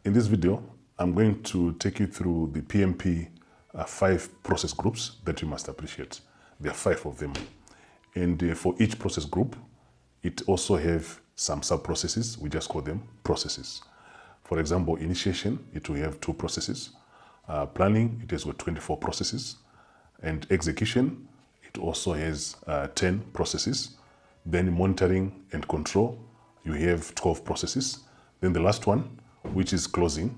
In this video, I'm going to take you through the PMP 5 process groups that you must appreciate. There are 5 of them. And for each process group, it also have some sub-processes. We just call them processes. For example, initiation, it will have 2 processes. Planning, it has got 24 processes. And execution, it also has 10 processes. Then monitoring and control, you have 12 processes. Then the last one, which is closing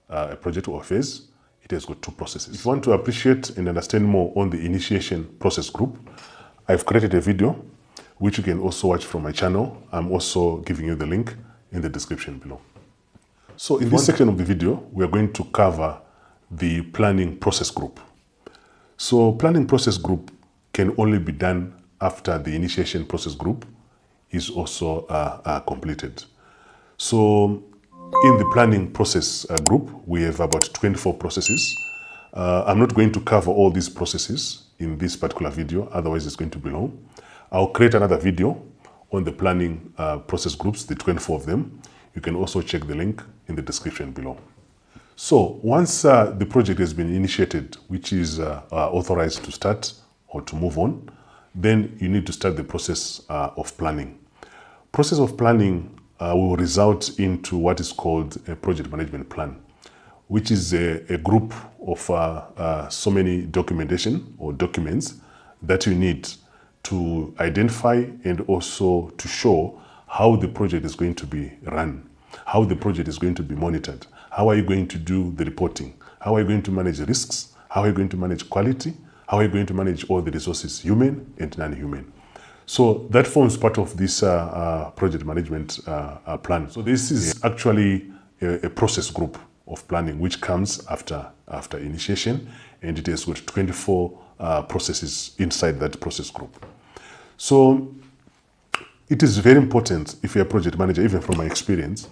a project or phase, it has got 2 processes. If you want to appreciate and understand more on the initiation process group, I've created a video which you can also watch from my channel. I'm also giving you the link in the description below. So in this section of the video, we are going to cover the planning process group. So planning process group can only be done after the initiation process group is also completed. So in the planning process group, we have about 24 processes. I'm not going to cover all these processes in this particular video, otherwise it's going to be long. I'll create another video on the planning process groups, the 24 of them. You can also check the link in the description below. So once the project has been initiated, which is authorized to start or to move on, then you need to start the process of planning. Process of planning will result into what is called a project management plan, which is a group of so many documentation or documents that you need to identify and also to show how the project is going to be run, how the project is going to be monitored, how are you going to do the reporting, how are you going to manage risks, how are you going to manage quality, how are you going to manage all the resources, human and non-human. So that forms part of this project management plan. So this is actually a process group of planning which comes after initiation, and it has got 24 processes inside that process group. So it is very important, if you're a project manager, even from my experience,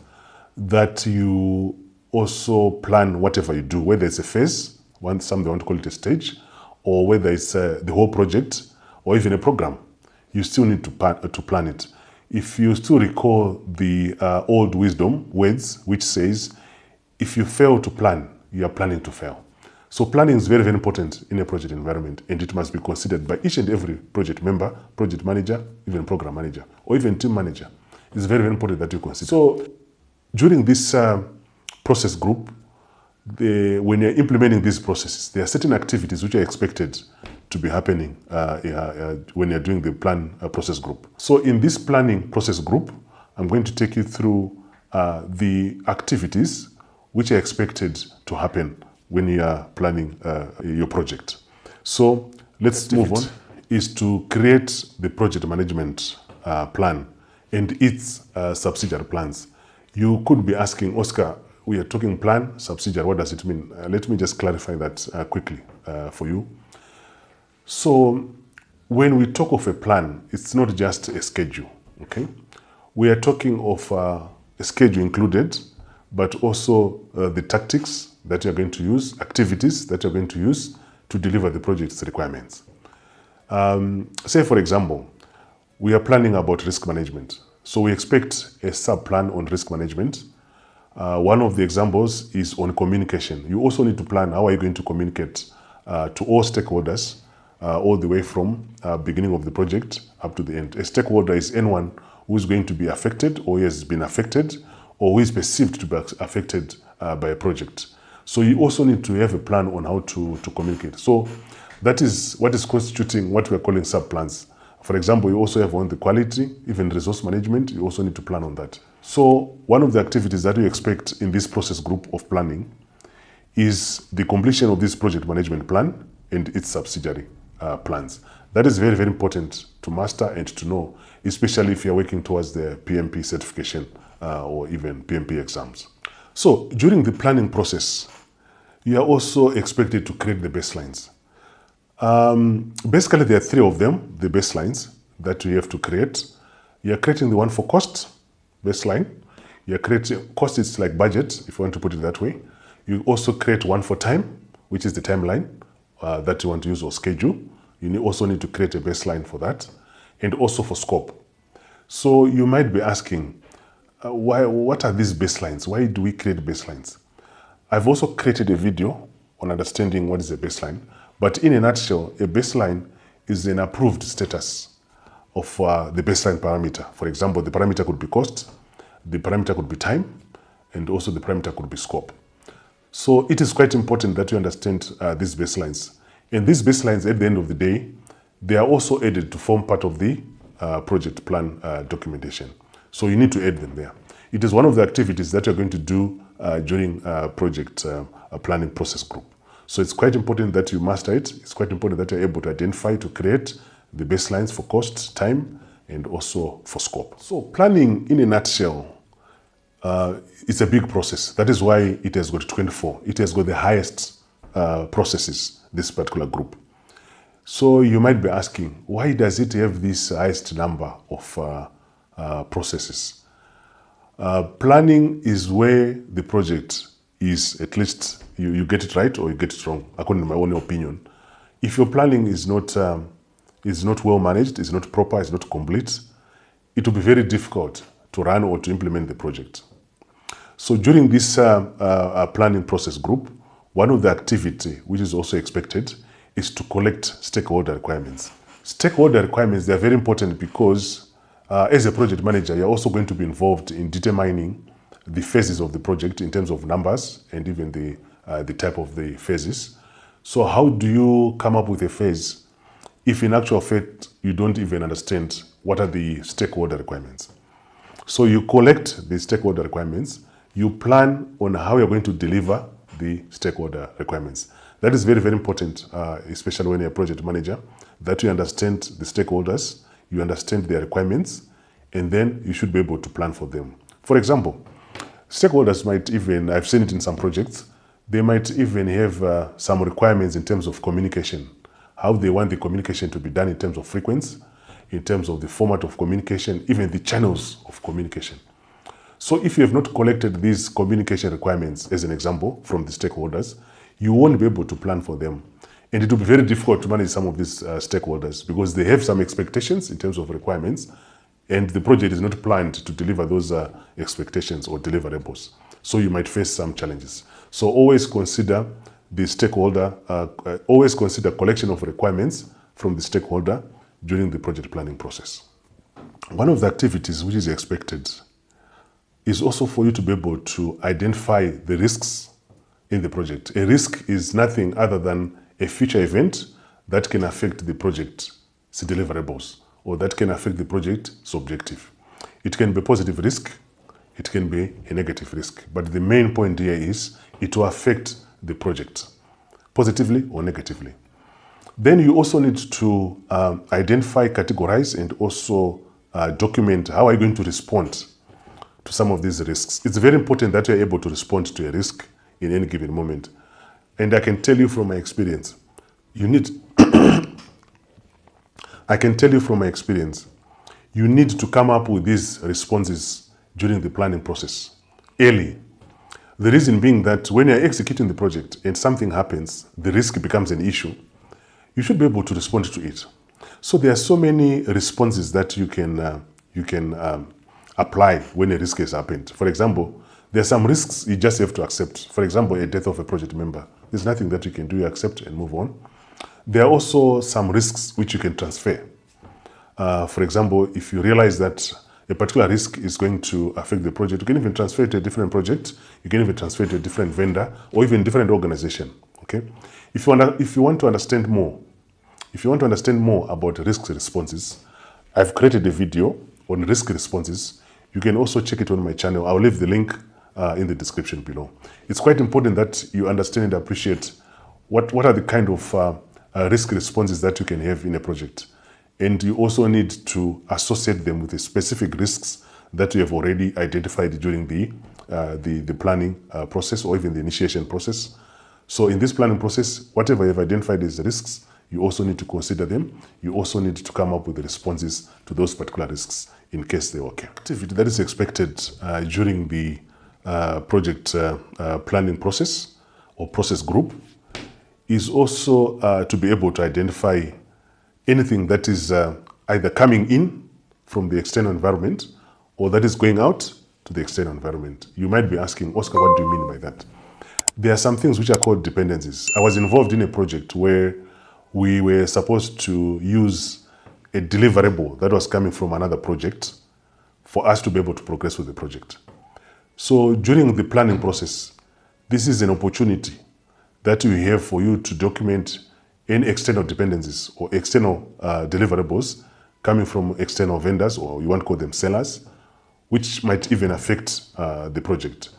that you also plan whatever you do, whether it's a phase, some they want to call it a stage, or whether it's the whole project, or even a program. You still need to plan it. If you still recall the old wisdom words, which says, if you fail to plan, you are planning to fail. So planning is very, very important in a project environment, and it must be considered by each and every project member, project manager, even program manager, or even team manager. It's very, very important that you consider. So during this process group, when you're implementing these processes, there are certain activities which are expected to be happening when you're doing the plan process group. So in this planning process group, I'm going to take you through the activities which are expected to happen when you are planning your project. So let's move on, is to create the project management plan and its subsidiary plans. You could be asking, Oscar, we are talking plan, subsidiary, what does it mean? Let me just clarify that quickly for you. So when we talk of a plan, it's not just a schedule, okay? We are talking of a schedule included, but also the tactics that you're going to use, activities that you're going to use to deliver the project's requirements. Say, for example, we are planning about risk management. So we expect a sub-plan on risk management. One of the examples is on communication. You also need to plan how are you going to communicate to all stakeholders all the way from beginning of the project up to the end. A stakeholder is anyone who is going to be affected or has been affected or who is perceived to be affected by a project. So you also need to have a plan on how to communicate. So that is what is constituting what we are calling sub-plans. For example, you also have on the quality, even resource management, you also need to plan on that. So one of the activities that we expect in this process group of planning is the completion of this project management plan and its subsidiary plans. That is very, very important to master and to know, especially if you're working towards the PMP certification or even PMP exams. So during the planning process, you are also expected to create the baselines. Basically, there are 3 of them, the baselines that you have to create. You're creating the one for cost, baseline. You're creating, cost is like budget, if you want to put it that way. You also create one for time, which is the timeline that you want to use or schedule. You also need to create a baseline for that, and also for scope. So you might be asking, what are these baselines? Why do we create baselines? I've also created a video on understanding what is a baseline. But in a nutshell, a baseline is an approved status of the baseline parameter. For example, the parameter could be cost, the parameter could be time, and also the parameter could be scope. So it is quite important that you understand these baselines. And these baselines, at the end of the day, they are also added to form part of the project plan documentation. So you need to add them there. It is one of the activities that you're going to do during project planning process group. So it's quite important that you master it. It's quite important that you're able to identify, to create the baselines for cost, time, and also for scope. So planning, in a nutshell, it's a big process. That is why it has got 24. It has got the highest processes, this particular group. So you might be asking, why does it have this highest number of processes? Planning is where the project is, at least you get it right or you get it wrong, according to my own opinion. If your planning is not well managed, is not proper, is not complete, it will be very difficult to run or to implement the project. So during this planning process group, one of the activity which is also expected is to collect stakeholder requirements. Stakeholder requirements, they are very important because as a project manager, you're also going to be involved in determining the phases of the project in terms of numbers and even the type of the phases. So how do you come up with a phase if in actual fact you don't even understand what are the stakeholder requirements? So you collect the stakeholder requirements, you plan on how you're going to deliver the stakeholder requirements. That is very, very important, especially when you're a project manager, that you understand the stakeholders, you understand their requirements, and then you should be able to plan for them. For example, stakeholders might even, I've seen it in some projects, they might even have some requirements in terms of communication, how they want the communication to be done in terms of frequency, in terms of the format of communication, even the channels of communication. So if you have not collected these communication requirements, as an example, from the stakeholders, you won't be able to plan for them. And it will be very difficult to manage some of these stakeholders because they have some expectations in terms of requirements, and the project is not planned to deliver those expectations or deliverables. So you might face some challenges. So always consider the stakeholder, always consider collection of requirements from the stakeholder during the project planning process. One of the activities which is expected is also for you to be able to identify the risks in the project. A risk is nothing other than a future event that can affect the project's deliverables or that can affect the project's objective. It can be a positive risk, it can be a negative risk, but the main point here is it will affect the project positively or negatively. Then you also need to identify, categorize, and also document how are you going to respond to some of these risks. It's very important that you're able to respond to a risk in any given moment. And I can tell you from my experience, I can tell you from my experience, you need to come up with these responses during the planning process early. The reason being that when you're executing the project and something happens, the risk becomes an issue, you should be able to respond to it. So there are so many responses that you can apply when a risk has happened. For example, there are some risks you just have to accept. For example, a death of a project member. There's nothing that you can do, you accept and move on. There are also some risks which you can transfer. For example, if you realize that a particular risk is going to affect the project, you can even transfer it to a different project, you can even transfer it to a different vendor, or even different organization. Okay? If you want to understand more about risk responses, I've created a video on risk responses. You can also check it on my channel. I'll leave the link in the description below. It's quite important that you understand and appreciate what are the kind of risk responses that you can have in a project. And you also need to associate them with the specific risks that you have already identified during the planning process or even the initiation process. So in this planning process, whatever you have identified as risks, you also need to consider them. You also need to come up with the responses to those particular risks in case they occur. Activity that is expected during the project planning process or process group is also to be able to identify anything that is either coming in from the external environment or that is going out to the external environment. You might be asking, Oscar, what do you mean by that? there are some things which are called dependencies. I was involved in a project where we were supposed to use a deliverable that was coming from another project for us to be able to progress with the project. So during the planning process, this is an opportunity that you have for you to document any external dependencies or external deliverables coming from external vendors, or you want to call them sellers, which might even affect the project.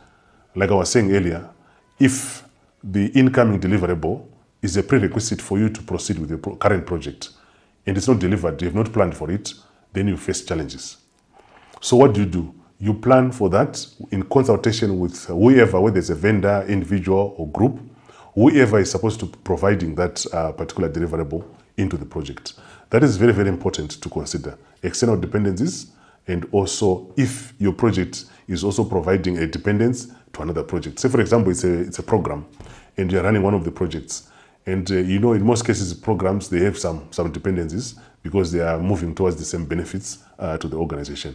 Like I was saying earlier, if the incoming deliverable is a prerequisite for you to proceed with the current project and it's not delivered, you have not planned for it, then you face challenges. So what do? You plan for that in consultation with whoever, whether it's a vendor, individual, or group, whoever is supposed to be providing that particular deliverable into the project. That is very, very important to consider. External dependencies, and also if your project is also providing a dependence to another project. Say, for example, it's a program, and you're running one of the projects. And you know, in most cases, programs, they have some dependencies because they are moving towards the same benefits to the organization.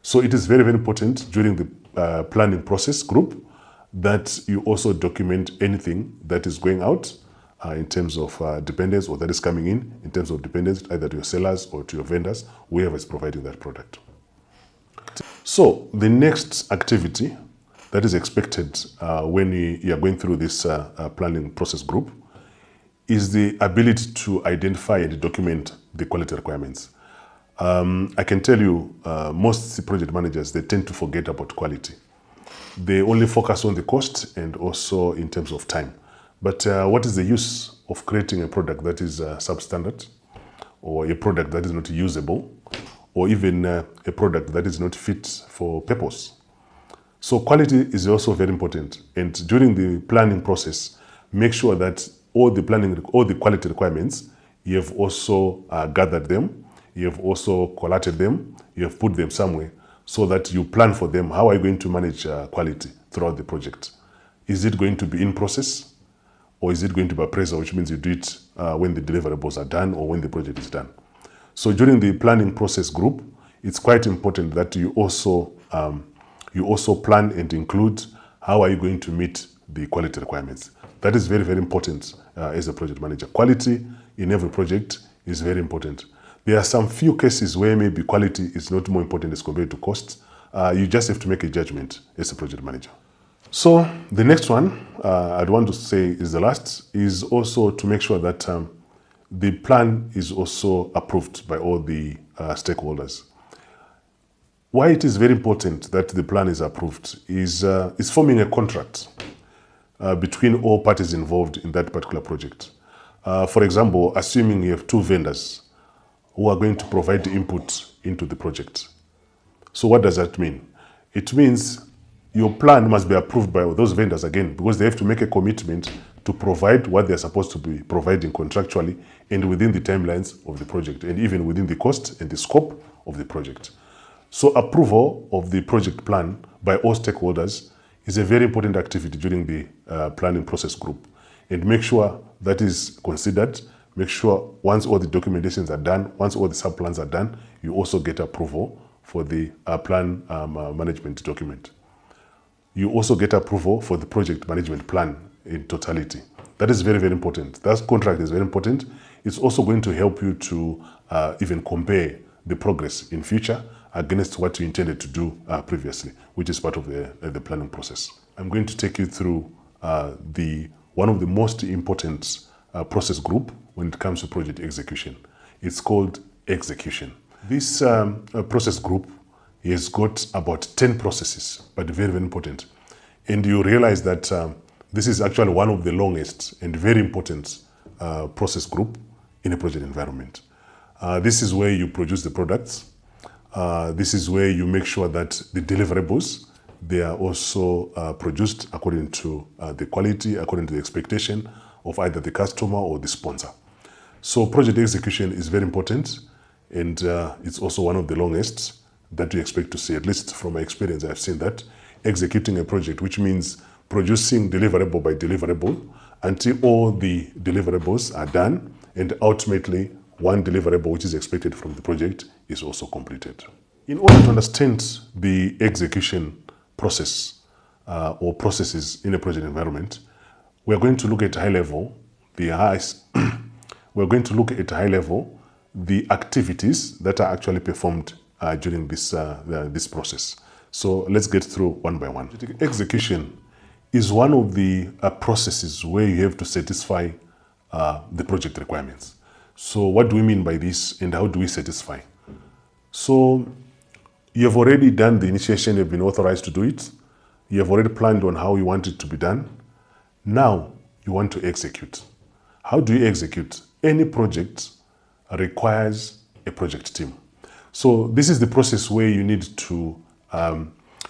So it is very, very important during the planning process group that you also document anything that is going out in terms of dependence, or that is coming in terms of dependence, either to your sellers or to your vendors, whoever is providing that product. So the next activity that is expected when you are going through this planning process group is the ability to identify and document the quality requirements. I can tell you, most project managers, they tend to forget about quality. They only focus on the cost and also in terms of time. But what is the use of creating a product that is substandard, or a product that is not usable, or even a product that is not fit for purpose? So quality is also very important. And during the planning process, make sure that all the quality requirements, you have also gathered them, you have also collated them, you have put them somewhere, so that you plan for them. How are you going to manage quality throughout the project? Is it going to be in process, or is it going to be appraisal, which means you do it when the deliverables are done or when the project is done? So during the planning process group, it's quite important that you also plan and include how are you going to meet the quality requirements. That is very, very important as a project manager. Quality in every project is very important. There are some few cases where maybe quality is not more important as compared to cost. You just have to make a judgment as a project manager. So the next one I'd want to say is the last, is also to make sure that the plan is also approved by all the stakeholders. Why it is very important that the plan is approved is forming a contract between all parties involved in that particular project. For example, assuming you have two vendors who are going to provide the input into the project. So what does that mean? It means your plan must be approved by those vendors again, because they have to make a commitment to provide what they're supposed to be providing contractually and within the timelines of the project, and even within the cost and the scope of the project. So approval of the project plan by all stakeholders is a very important activity during the planning process group. And make sure that is considered. Make sure once all the documentations are done, once all the sub-plans are done, you also get approval for the plan management document. You also get approval for the project management plan in totality. That is very, very important. That contract is very important. It's also going to help you to even compare the progress in future against what you intended to do previously, which is part of the planning process. I'm going to take you through one of the most important process group when it comes to project execution. It's called execution. This process group has got about 10 processes, but very, very important. And you realize that this is actually one of the longest and very important process group in a project environment. This is where you produce the products. This is where you make sure that the deliverables, they are also produced according to the quality, according to the expectation of either the customer or the sponsor. So project execution is very important, and it's also one of the longest that you expect to see. At least from my experience, I've seen that. Executing a project, which means producing deliverable by deliverable until all the deliverables are done, and ultimately one deliverable which is expected from the project is also completed. In order to understand the execution process or processes in a project environment, we're going to look at high level, we're going to look at high level the activities that are actually performed during this process. So let's get through one by one. Execution is one of the processes where you have to satisfy the project requirements. So what do we mean by this, and how do we satisfy? So you have already done the initiation, you've been authorized to do it. You have already planned on how you want it to be done. Now you want to execute. How do you execute? Any project requires a project team. So this is the process where you need to,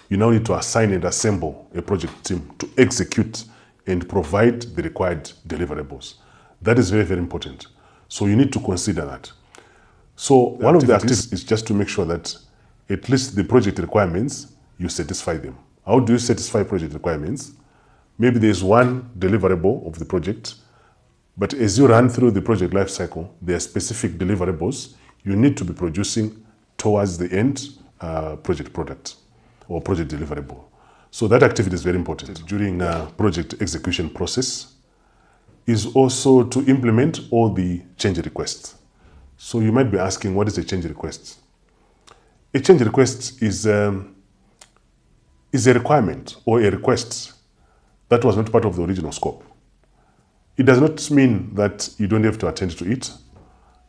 you now need to assign and assemble a project team to execute and provide the required deliverables. That is very, very important. So you need to consider that. So one of the activities is just to make sure that at least the project requirements, you satisfy them. How do you satisfy project requirements? Maybe there's one deliverable of the project, but as you run through the project lifecycle, there are specific deliverables you need to be producing towards the end project product or project deliverable. So that activity is very important during project execution process. Is also to implement all the change requests. So you might be asking, what is a change request? A change request is a requirement or a request that was not part of the original scope. It does not mean that you don't have to attend to it.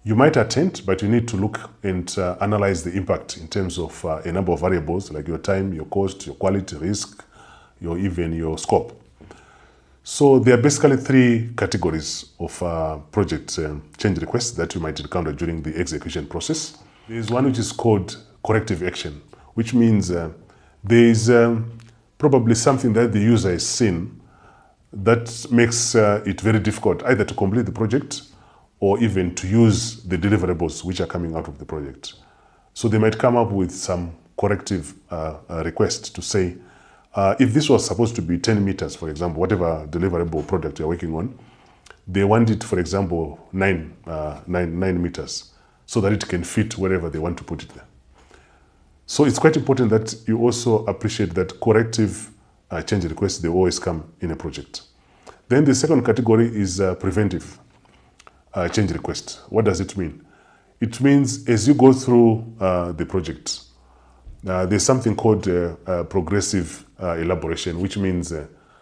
You might attend, but you need to look and analyze the impact in terms of a number of variables like your time, your cost, your quality, risk, even your scope. So there are basically three categories of project change requests that you might encounter during the execution process. There is one which is called corrective action, which means there is probably something that the user has seen that makes it very difficult either to complete the project or even to use the deliverables which are coming out of the project. So they might come up with some corrective request to say, if this was supposed to be 10 meters, for example, whatever deliverable product you're working on, they want it, for example, 9 meters, so that it can fit wherever they want to put it there. So it's quite important that you also appreciate that corrective change requests, they always come in a project. Then the second category is preventive change request. What does it mean? It means as you go through the project, there's something called progressive elaboration, which means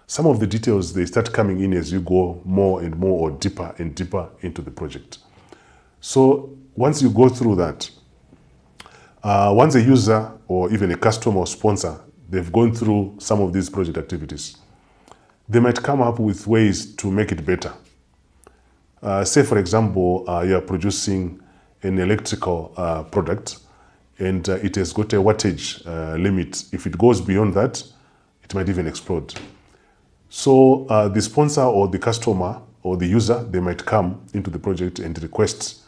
some of the details, they start coming in as you go more and more or deeper and deeper into the project. So once you go through that, once a user or even a customer or sponsor, they've gone through some of these project activities, they might come up with ways to make it better. Say, for example, you are producing an electrical product, and it has got a wattage limit. If it goes beyond that, it might even explode. So the sponsor or the customer or the user, they might come into the project and request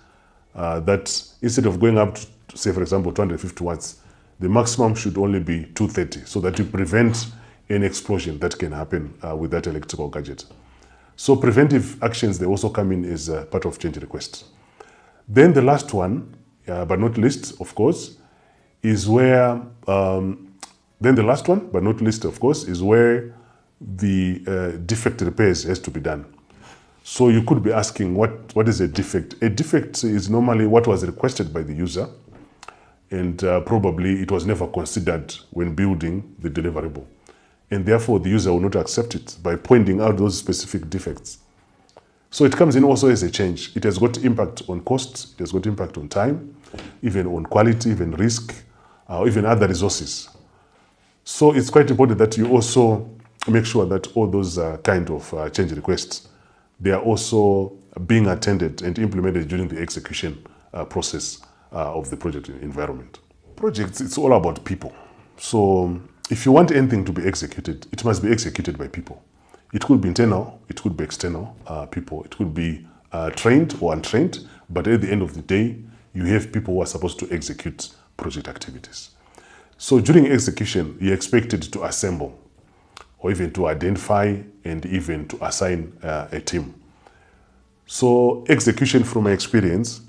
that instead of going up to, say, for example, 250 watts, the maximum should only be 230, so that you prevent any explosion that can happen with that electrical gadget. So preventive actions, they also come in as part of change requests. Then the last one, but not least, of course, is where, then the last one, but not least, of course, is where the defect repairs has to be done. So you could be asking, what is a defect? A defect is normally what was requested by the user, and probably it was never considered when building the deliverable. And therefore, the user will not accept it by pointing out those specific defects. So it comes in also as a change. It has got impact on cost, it has got impact on time, even on quality, even risk, even other resources. So it's quite important that you also make sure that all those kind of change requests, they are also being attended and implemented during the execution process of the project environment. Projects, it's all about people. So if you want anything to be executed, it must be executed by people. It could be internal, it could be external people, it could be trained or untrained, but at the end of the day, you have people who are supposed to execute project activities. So during execution, you're expected to assemble or even to identify and even to assign a team. So execution, from my experience,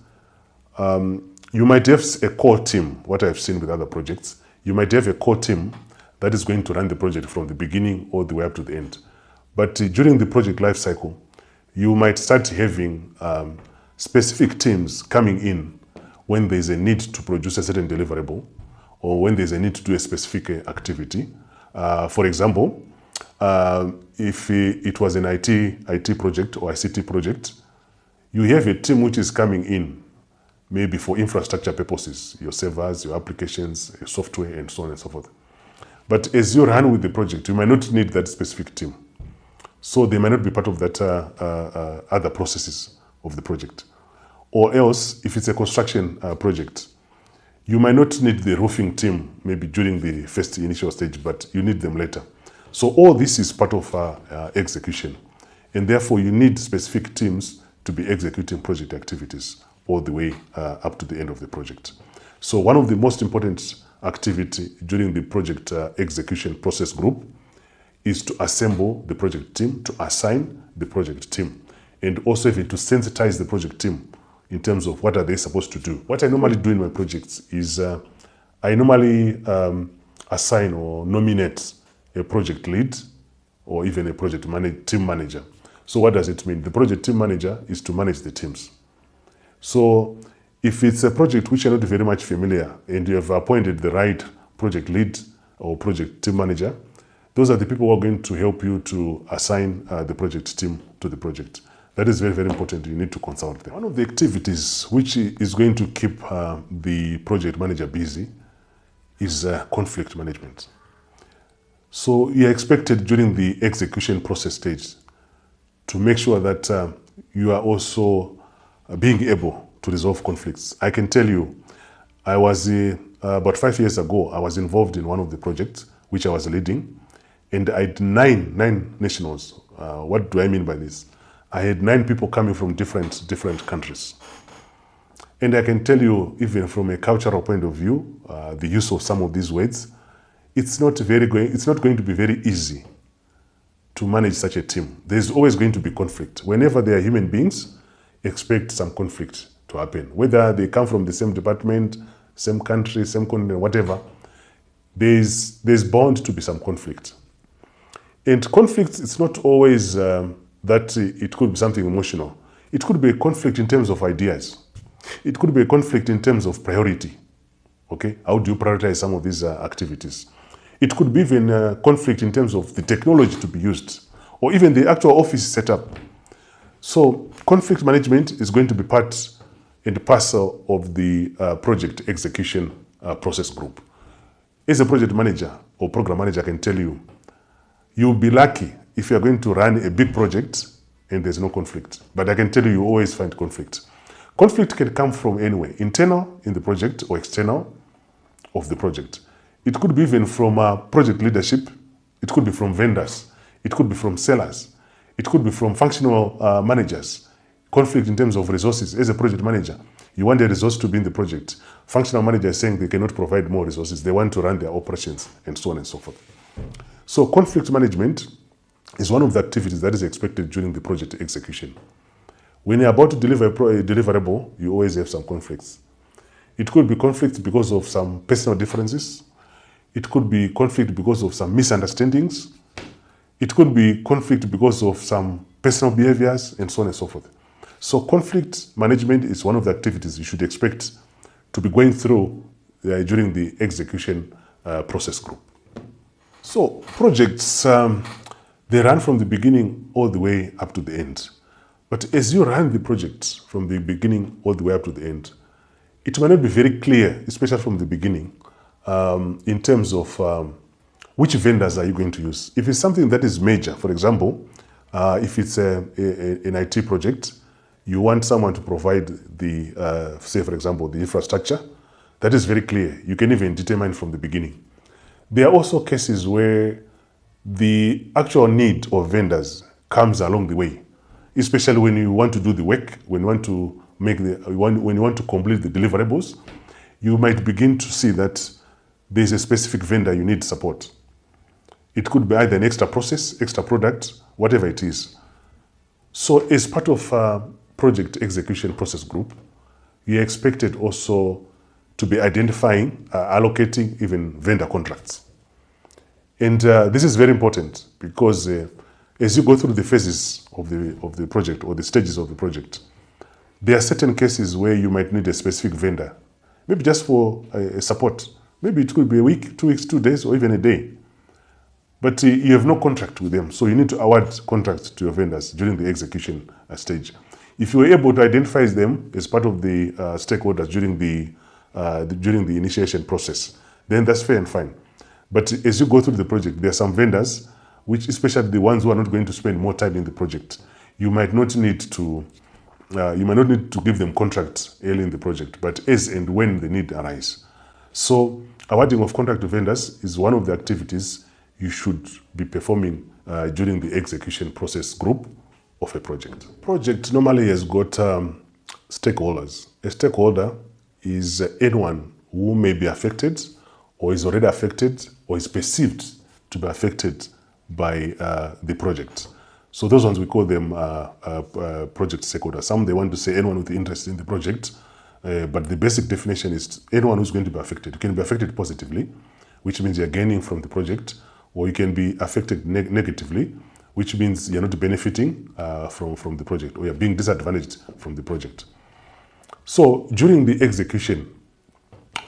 you might have a core team, what I've seen with other projects. You might have a core team that is going to run the project from the beginning all the way up to the end. But during the project life cycle, you might start having specific teams coming in when there's a need to produce a certain deliverable or when there's a need to do a specific activity. For example, if it was an IT project or ICT project, you have a team which is coming in maybe for infrastructure purposes, your servers, your applications, your software, and so on and so forth. But as you run with the project, you might not need that specific team. So they might not be part of that other processes of the project. Or else, if it's a construction project, you might not need the roofing team maybe during the first initial stage, but you need them later. So all this is part of execution. And therefore, you need specific teams to be executing project activities all the way up to the end of the project. So one of the most important activity during the project execution process group is to assemble the project team, to assign the project team, and also even to sensitize the project team in terms of what are they supposed to do. What I normally do in my projects is I normally assign or nominate a project lead or even a project team manager. So what does it mean? The project team manager is to manage the teams. So if it's a project which you're not very much familiar and you have appointed the right project lead or project team manager, those are the people who are going to help you to assign the project team to the project. That is very, very important. You need to consult them. One of the activities which is going to keep the project manager busy is conflict management. So you're expected during the execution process stage to make sure that you are also being able to resolve conflicts. I can tell you, I was, about 5 years ago, I was involved in one of the projects which I was leading, and I had nine nationals. What do I mean by this? I had 9 people coming from different countries. And I can tell you, even from a cultural point of view, the use of some of these words, it's not going to be very easy to manage such a team. There's always going to be conflict. Whenever there are human beings, expect some conflict to happen. Whether they come from the same department, same country, same continent, whatever, there's bound to be some conflict. And conflict, it's not always that it could be something emotional. It could be a conflict in terms of ideas. It could be a conflict in terms of priority. Okay, how do you prioritize some of these activities? It could be even a conflict in terms of the technology to be used, or even the actual office setup. So conflict management is going to be part and parcel of the project execution process group. As a project manager or program manager, I can tell you, you'll be lucky if you're going to run a big project and there's no conflict. But I can tell you, you always find conflict. Conflict can come from anywhere, internal in the project or external of the project. It could be even from project leadership. It could be from vendors. It could be from sellers. It could be from functional managers. Conflict in terms of resources. As a project manager, you want a resource to be in the project. Functional manager is saying they cannot provide more resources. They want to run their operations and so on and so forth. So conflict management is one of the activities that is expected during the project execution. When you're about to deliver a deliverable, you always have some conflicts. It could be conflict because of some personal differences. It could be conflict because of some misunderstandings. It could be conflict because of some personal behaviors and so on and so forth. So conflict management is one of the activities you should expect to be going through during the execution process group. So projects, they run from the beginning all the way up to the end. But as you run the project from the beginning all the way up to the end, it might not be very clear, especially from the beginning, in terms of which vendors are you going to use. If it's something that is major, for example, if it's an IT project, you want someone to provide the, say for example, the infrastructure, that is very clear. You can even determine from the beginning. There are also cases where the actual need of vendors comes along the way, especially when you want to do the work, when you want to when you want to complete the deliverables, you might begin to see that there's a specific vendor you need support. It could be either an extra process, extra product, whatever it is. So as part of project execution process group, you're expected also to be identifying, allocating even vendor contracts. And this is very important because as you go through the phases of the project or the stages of the project, there are certain cases where you might need a specific vendor, maybe just for support. Maybe it could be a week, 2 weeks, 2 days, or even a day. But you have no contract with them, so you need to award contracts to your vendors during the execution stage. If you were able to identify them as part of the stakeholders during the initiation process, then that's fair and fine. But as you go through the project, there are some vendors, which especially the ones who are not going to spend more time in the project, you might not need to give them contracts early in the project, but as and when the need arise. So awarding of contract to vendors is one of the activities you should be performing during the execution process group of a project. Project normally has got stakeholders. A stakeholder is anyone who may be affected, or is already affected, or is perceived to be affected by the project. So those ones we call them project stakeholders. Some they want to say anyone with interest in the project, but the basic definition is anyone who's going to be affected. You can be affected positively, which means you're gaining from the project, or you can be affected negatively, which means you're not benefiting from the project, or you're being disadvantaged from the project. So during the execution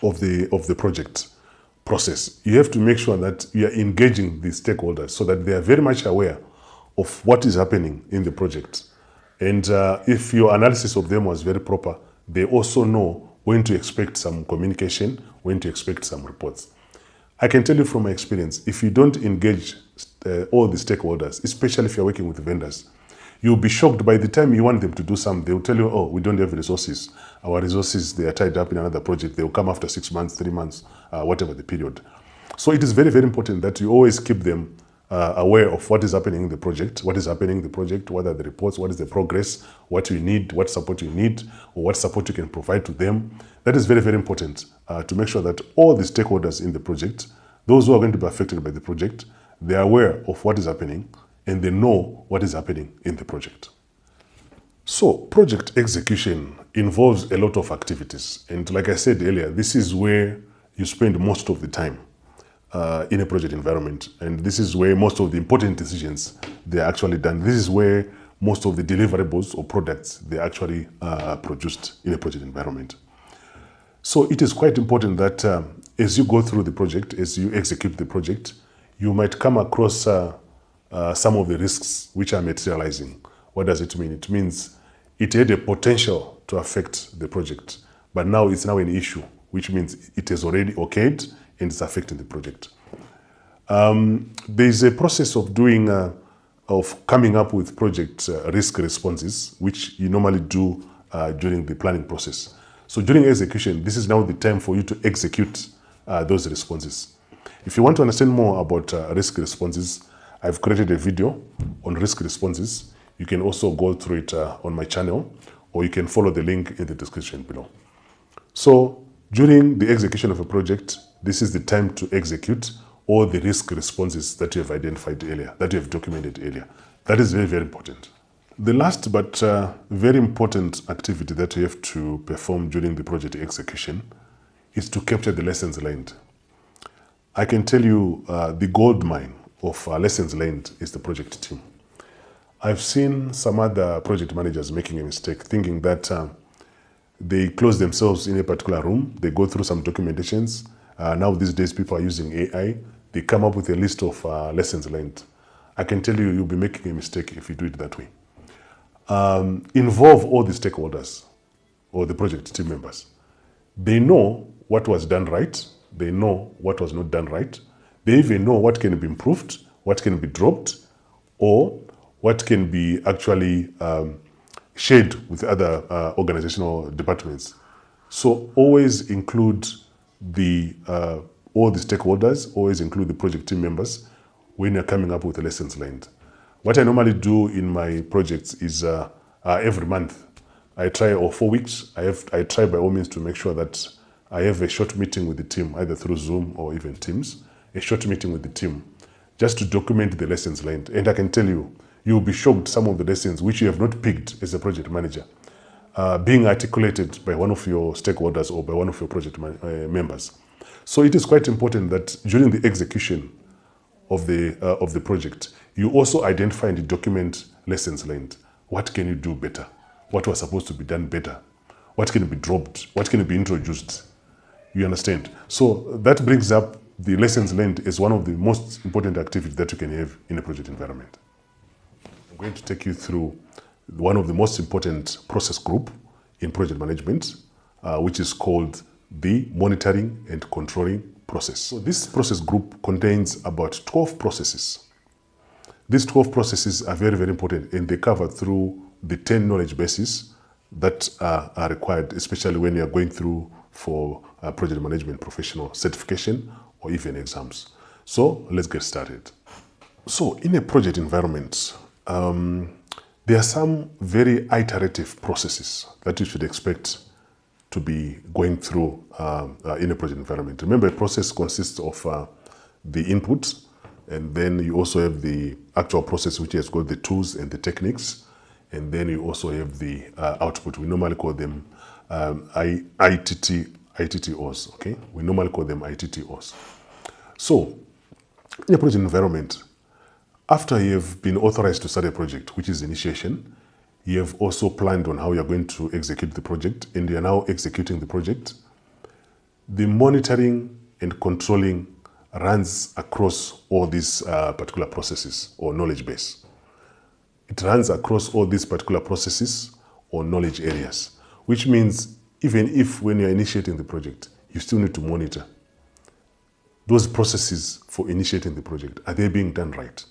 of the project process, you have to make sure that you are engaging the stakeholders so that they are very much aware of what is happening in the project. And if your analysis of them was very proper, they also know when to expect some communication, when to expect some reports. I can tell you from my experience, if you don't engage all the stakeholders, especially if you're working with vendors, you'll be shocked by the time you want them to do something. They'll tell you, oh, we don't have resources. Our resources, they are tied up in another project. They'll come after 6 months, 3 months, whatever the period. So it is very, very important that you always keep them aware of what is happening in the project, what are the reports, what is the progress, what you need, what support you need, or what support you can provide to them. That is very, very important to make sure that all the stakeholders in the project, those who are going to be affected by the project, they are aware of what is happening and they know what is happening in the project. So project execution involves a lot of activities. And like I said earlier, this is where you spend most of the time in a project environment. And this is where most of the important decisions, they are actually done. This is where most of the deliverables or products, they are actually produced in a project environment. So it is quite important that as you go through the project, as you execute the project, you might come across some of the risks which are materializing. What does it mean? It means it had a potential to affect the project, but now it's now an issue, which means it has already occurred and it's affecting the project. There's a process of coming up with project risk responses, which you normally do during the planning process. So during execution, this is now the time for you to execute those responses. If you want to understand more about risk responses, I've created a video on risk responses. You can also go through it on my channel, or you can follow the link in the description below. So during the execution of a project, this is the time to execute all the risk responses that you have identified earlier, that you have documented earlier. That is very, very important. The last but very important activity that you have to perform during the project execution is to capture the lessons learned. I can tell you the gold mine of lessons learned is the project team. I've seen some other project managers making a mistake, thinking that they close themselves in a particular room, they go through some documentations. Now these days people are using AI, they come up with a list of lessons learned. I can tell you, you'll be making a mistake if you do it that way. Involve all the stakeholders or the project team members. They know what was done right, they know what was not done right, they even know what can be improved, what can be dropped, or what can be actually shared with other organizational departments. So always include all the stakeholders, always include the project team members when you're coming up with the lessons learned. What I normally do in my projects is every month, I try, or 4 weeks, I try by all means to make sure that I have a short meeting with the team, either through Zoom or even Teams, a short meeting with the team, just to document the lessons learned. And I can tell you, you'll be shocked some of the lessons which you have not picked as a project manager, being articulated by one of your stakeholders or by one of your project members. So it is quite important that during the execution of the project, you also identify and document lessons learned. What can you do better? What was supposed to be done better? What can be dropped? What can be introduced? You understand? So that brings up the lessons learned as one of the most important activities that you can have in a project environment. I'm going to take you through one of the most important process group in project management, which is called the monitoring and controlling process. So this process group contains about 12 processes. These 12 processes are very, very important, and they cover through the 10 knowledge bases that are required, especially when you are going through for project management professional certification or even exams. So let's get started. So in a project environment, there are some very iterative processes that you should expect to be going through in a project environment. Remember, a process consists of the input, and then you also have the actual process, which has got the tools and the techniques, and then you also have the output. We normally call them ITTOs, okay? We normally call them ITTOs. So, in a project environment, after you have been authorized to start a project, which is initiation, you have also planned on how you're going to execute the project, and you are now executing the project. The monitoring and controlling runs across all these particular processes or knowledge base. It runs across all these particular processes or knowledge areas, which means even if when you're initiating the project, you still need to monitor those processes for initiating the project. Are they being done right?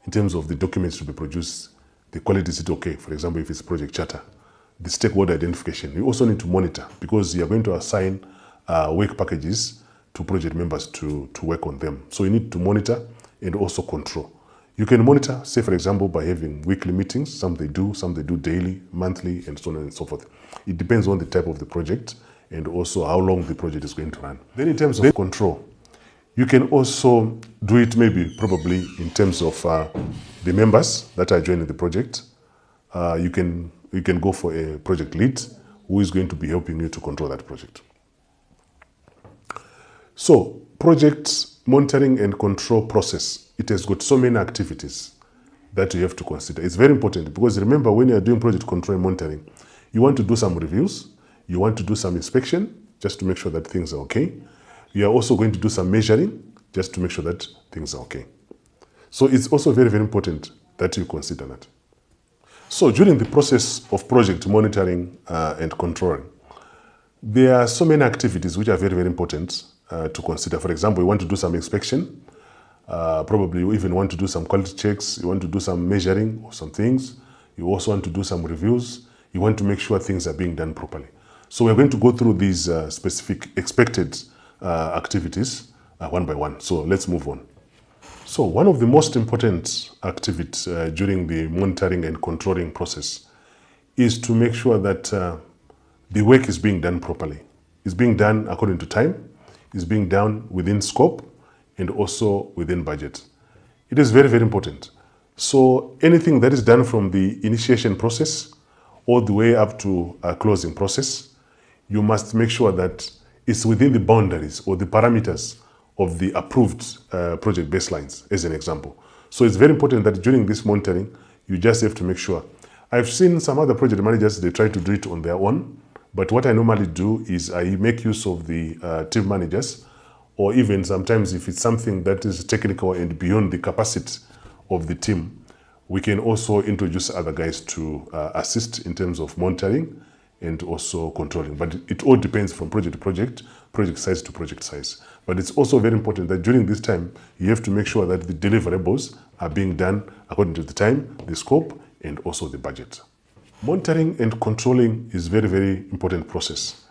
In terms of the documents to be produced, the quality, is it okay? For example, if it's project charter, the stakeholder identification, you also need to monitor because you're going to assign work packages to project members to work on them. So you need to monitor and also control. You can monitor, say for example, by having weekly meetings. Some they do daily, monthly, and so on and so forth. It depends on the type of the project and also how long the project is going to run. Then in terms of control, you can also do it probably in terms of the members that are joining the project. You can go for a project lead who is going to be helping you to control that project. So project monitoring and control process, it has got so many activities that you have to consider. It's very important because remember, when you're doing project control and monitoring, you want to do some reviews, you want to do some inspection just to make sure that things are okay. You are also going to do some measuring just to make sure that things are okay. So it's also very, very important that you consider that. So during the process of project monitoring and controlling, there are so many activities which are very, very important to consider. For example, you want to do some inspection. Probably you even want to do some quality checks. You want to do some measuring of some things. You also want to do some reviews. You want to make sure things are being done properly. So we're going to go through these specific expected activities one by one. So let's move on. So one of the most important activities during the monitoring and controlling process is to make sure that the work is being done properly. It's being done according to time, it's being done within scope, and also within budget. It is very, very important. So anything that is done from the initiation process all the way up to a closing process, you must make sure that it's within the boundaries or the parameters of the approved project baselines, as an example. So it's very important that during this monitoring, you just have to make sure. I've seen some other project managers, they try to do it on their own, but what I normally do is I make use of the team managers, or even sometimes if it's something that is technical and beyond the capacity of the team, we can also introduce other guys to assist in terms of monitoring and also controlling. But it all depends from project to project, project size to project size. But it's also very important that during this time, you have to make sure that the deliverables are being done according to the time, the scope, and also the budget. Monitoring and controlling is very, very important process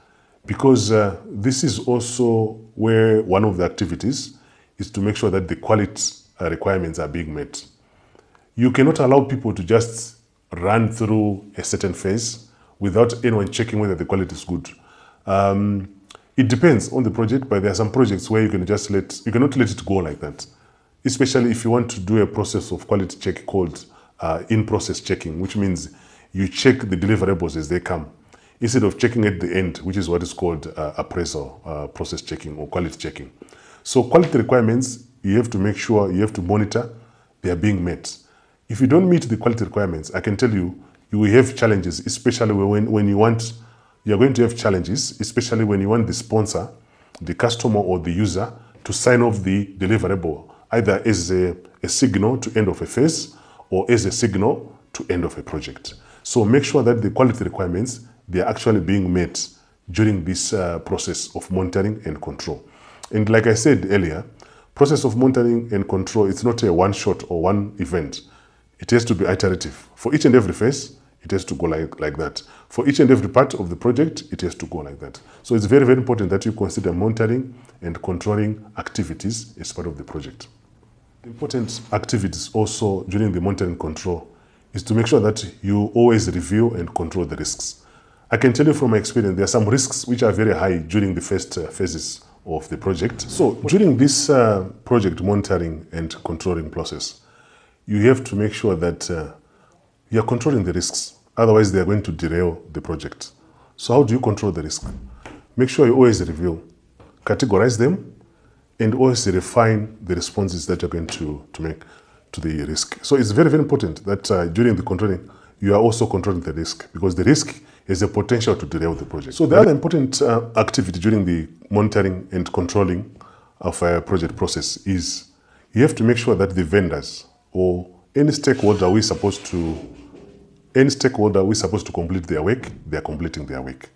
because this is also where one of the activities is to make sure that the quality requirements are being met. You cannot allow people to just run through a certain phase without anyone checking whether the quality is good. It depends on the project, but there are some projects where you cannot let it go like that. Especially if you want to do a process of quality check called in-process checking, which means you check the deliverables as they come, instead of checking at the end, which is what is called appraisal process checking or quality checking. So quality requirements, you have to make sure, you have to monitor they are being met. If you don't meet the quality requirements, I can tell you, you will have challenges, especially when you are going to have challenges, especially when you want the sponsor, the customer or the user to sign off the deliverable, either as a signal to end of a phase or as a signal to end of a project. So make sure that the quality requirements, they are actually being met during this process of monitoring and control. And like I said earlier, process of monitoring and control, it's not a one shot or one event. It has to be iterative. For each and every phase, it has to go like that. For each and every part of the project, it has to go like that. So it's very, very important that you consider monitoring and controlling activities as part of the project. Important activities also during the monitoring control is to make sure that you always review and control the risks. I can tell you from my experience, there are some risks which are very high during the first phases of the project. So during this project monitoring and controlling process, you have to make sure that you are controlling the risks. Otherwise, they are going to derail the project. So how do you control the risk? Make sure you always review, categorize them, and always refine the responses that you're going to make to the risk. So it's very, very important that during the controlling, you are also controlling the risk, because the risk is a potential to derail the project. So the other important activity during the monitoring and controlling of a project process is you have to make sure that the vendors or any stakeholder we're supposed to complete their work, they are completing their work.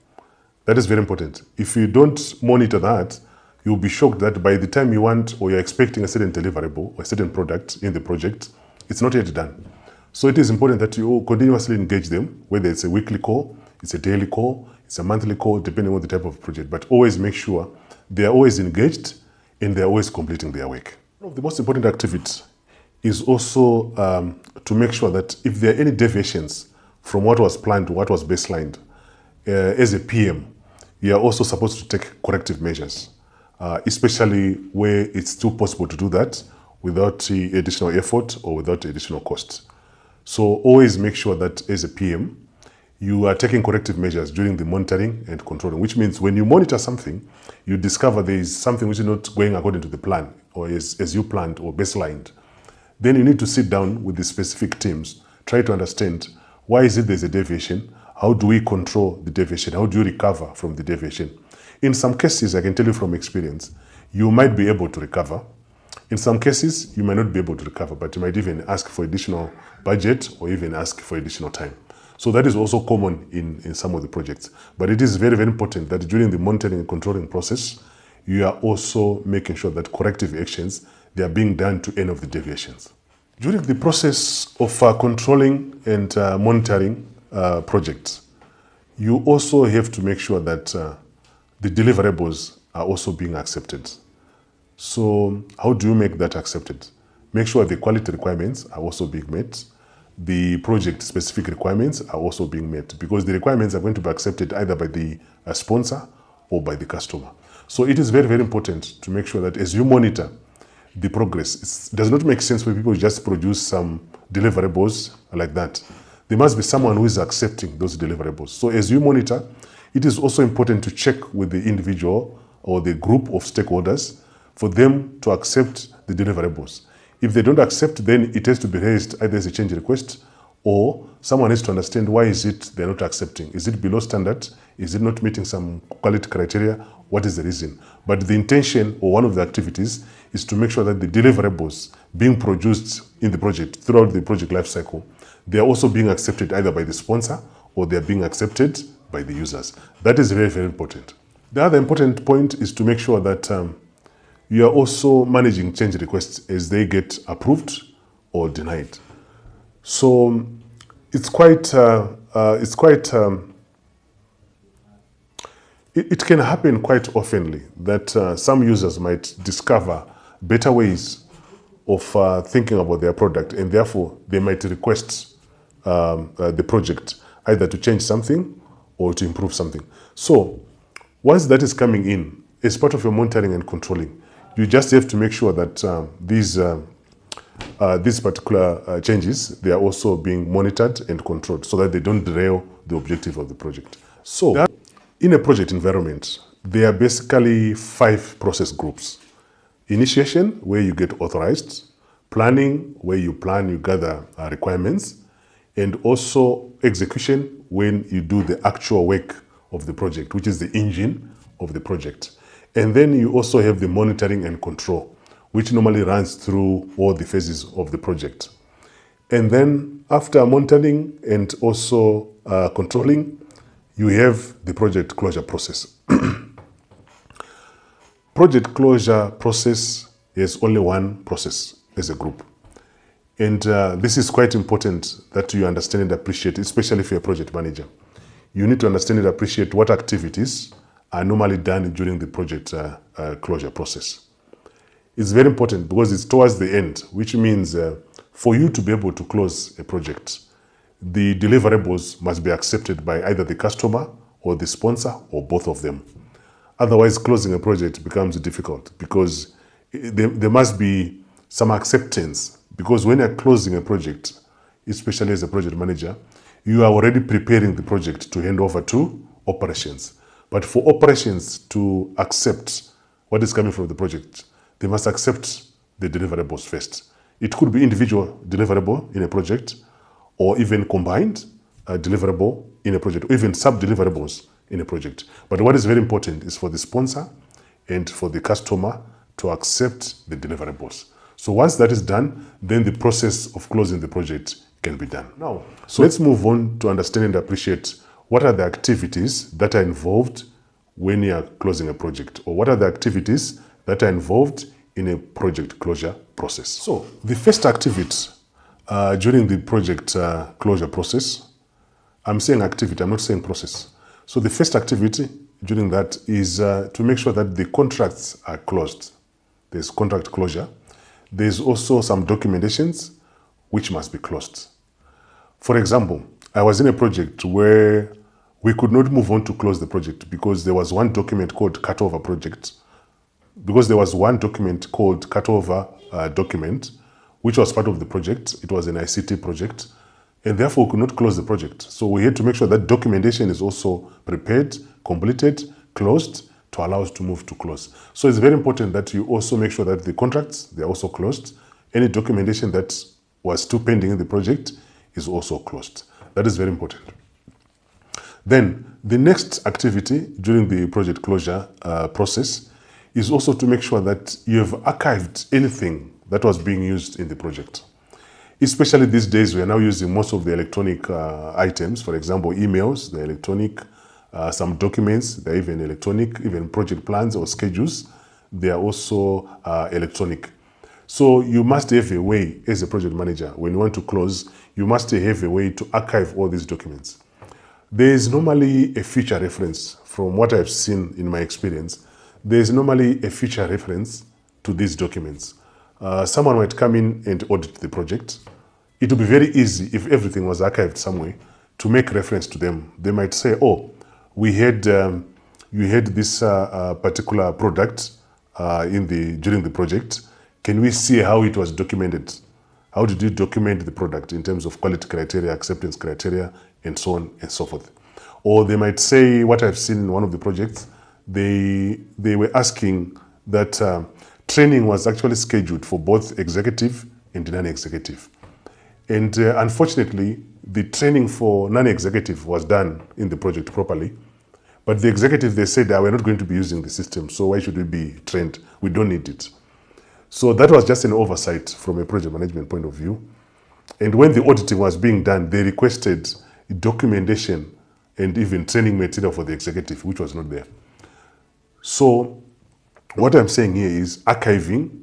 That is very important. If you don't monitor that, you'll be shocked that by the time you want or you're expecting a certain deliverable or a certain product in the project, it's not yet done. So it is important that you continuously engage them, whether it's a weekly call, it's a daily call, it's a monthly call, depending on the type of project. But always make sure they are always engaged and they are always completing their work. One of the most important activities is also to make sure that if there are any deviations from what was planned to what was baselined, as a PM, you are also supposed to take corrective measures, especially where it's still possible to do that without additional effort or without additional cost. So always make sure that as a PM, you are taking corrective measures during the monitoring and controlling, which means when you monitor something, you discover there is something which is not going according to the plan or as you planned or baselined. Then you need to sit down with the specific teams, try to understand why is it there's a deviation, how do we control the deviation, how do you recover from the deviation. In some cases, I can tell you from experience, you might be able to recover. In some cases, you might not be able to recover, but you might even ask for additional budget or even ask for additional time. So that is also common in some of the projects. But it is very, very important that during the monitoring and controlling process, you are also making sure that corrective actions, they are being done to any of the deviations. During the process of controlling and monitoring projects, you also have to make sure that the deliverables are also being accepted. So how do you make that accepted? Make sure the quality requirements are also being met. The project-specific requirements are also being met, because the requirements are going to be accepted either by the sponsor or by the customer. So it is very, very important to make sure that as you monitor the progress, it does not make sense for people to just produce some deliverables like that. There must be someone who is accepting those deliverables. So as you monitor, it is also important to check with the individual or the group of stakeholders for them to accept the deliverables. If they don't accept, then it has to be raised either as a change request, or someone has to understand why is it they're not accepting. Is it below standard? Is it not meeting some quality criteria? What is the reason? But the intention or one of the activities is to make sure that the deliverables being produced in the project throughout the project lifecycle, they are also being accepted either by the sponsor or they are being accepted by the users. That is very, very important. The other important point is to make sure that you are also managing change requests as they get approved or denied. So it can happen quite oftenly that some users might discover better ways of thinking about their product, and therefore they might request the project either to change something or to improve something. So once that is coming in, as part of your monitoring and controlling, you just have to make sure that these particular changes, they are also being monitored and controlled so that they don't derail the objective of the project. So in a project environment, there are basically 5 process groups. Initiation, where you get authorized. Planning, where you plan, you gather requirements. And also execution, when you do the actual work of the project, which is the engine of the project. And then you also have the monitoring and control, which normally runs through all the phases of the project. And then after monitoring and also controlling, you have the project closure process. Project closure process is only one process as a group. And this is quite important that you understand and appreciate, especially if you're a project manager. You need to understand and appreciate what activities are normally done during the project closure process. It's very important because it's towards the end, which means for you to be able to close a project, the deliverables must be accepted by either the customer or the sponsor or both of them. Otherwise, closing a project becomes difficult because there must be some acceptance. Because when you're closing a project, especially as a project manager, you are already preparing the project to hand over to operations. But for operations to accept what is coming from the project, they must accept the deliverables first. It could be individual deliverable in a project, or even combined deliverable in a project, or even sub-deliverables in a project. But what is very important is for the sponsor and for the customer to accept the deliverables. So once that is done, then the process of closing the project can be done. Now, so let's move on to understand and appreciate what are the activities that are involved when you are closing a project, or what are the activities that are involved in a project closure process. So the first activity during the project closure process, I'm saying activity, I'm not saying process. So the first activity during that is to make sure that the contracts are closed. There's contract closure. There's also some documentations which must be closed. For example, I was in a project where we could not move on to close the project because there was one document called cutover project. Because there was one document called cutover document, which was part of the project. It was an ICT project, and therefore we could not close the project. So we had to make sure that documentation is also prepared, completed, closed, to allow us to move to close. So it's very important that you also make sure that the contracts, they're also closed. Any documentation that was still pending in the project is also closed. That is very important. Then the next activity during the project closure process is also to make sure that you have archived anything that was being used in the project. Especially these days, we are now using most of the electronic items. For example, emails, they're electronic. Some documents, they're even electronic. Even project plans or schedules, they are also electronic. So you must have a way, as a project manager, when you want to close, you must have a way to archive all these documents. There is normally a feature reference. From what I've seen in my experience, there is normally a feature reference to these documents. Someone might come in and audit the project. It would be very easy if everything was archived somewhere to make reference to them. They might say, oh, we had you had this particular product during the project. Can we see how it was documented? How did you document the product in terms of quality criteria, acceptance criteria, and so on and so forth? Or they might say, what I've seen in one of the projects, they were asking that training was actually scheduled for both executive and non-executive. And unfortunately, the training for non-executive was done in the project properly. But the executive, they said, we're not going to be using the system, so why should we be trained? We don't need it. So that was just an oversight from a project management point of view. And when the auditing was being done, they requested documentation and even training material for the executive, which was not there. So what I'm saying here is archiving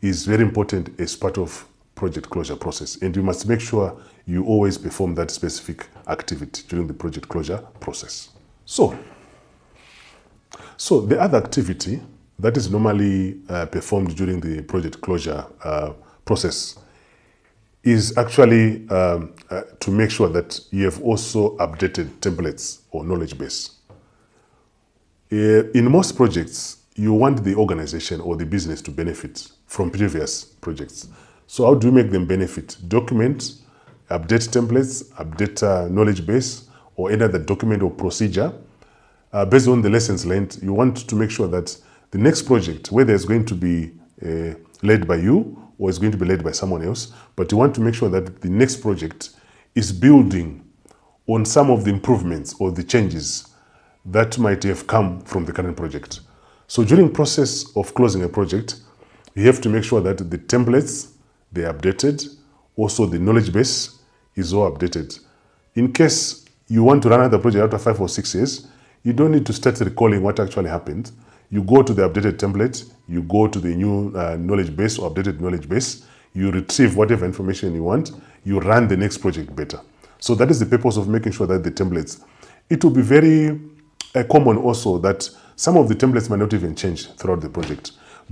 is very important as part of project closure process. And you must make sure you always perform that specific activity during the project closure process. So the other activity that is normally performed during the project closure process is actually to make sure that you have also updated templates or knowledge base. In most projects, you want the organization or the business to benefit from previous projects. So how do you make them benefit? Document, update templates, update knowledge base, or any other document or procedure. Based on the lessons learned, you want to make sure that the next project, where there's going to be led by you or is going to be led by someone else, but you want to make sure that the next project is building on some of the improvements or the changes that might have come from the current project. So during process of closing a project, you have to make sure that the templates, they are updated. Also, the knowledge base is all updated. In case you want to run another project after 5 or 6 years, you don't need to start recalling what actually happened. You go to the updated template, you go to the new knowledge base or updated knowledge base, you retrieve whatever information you want, you run the next project better. So that is the purpose of making sure that the templates, it will be very common also that some of the templates might not even change throughout the project.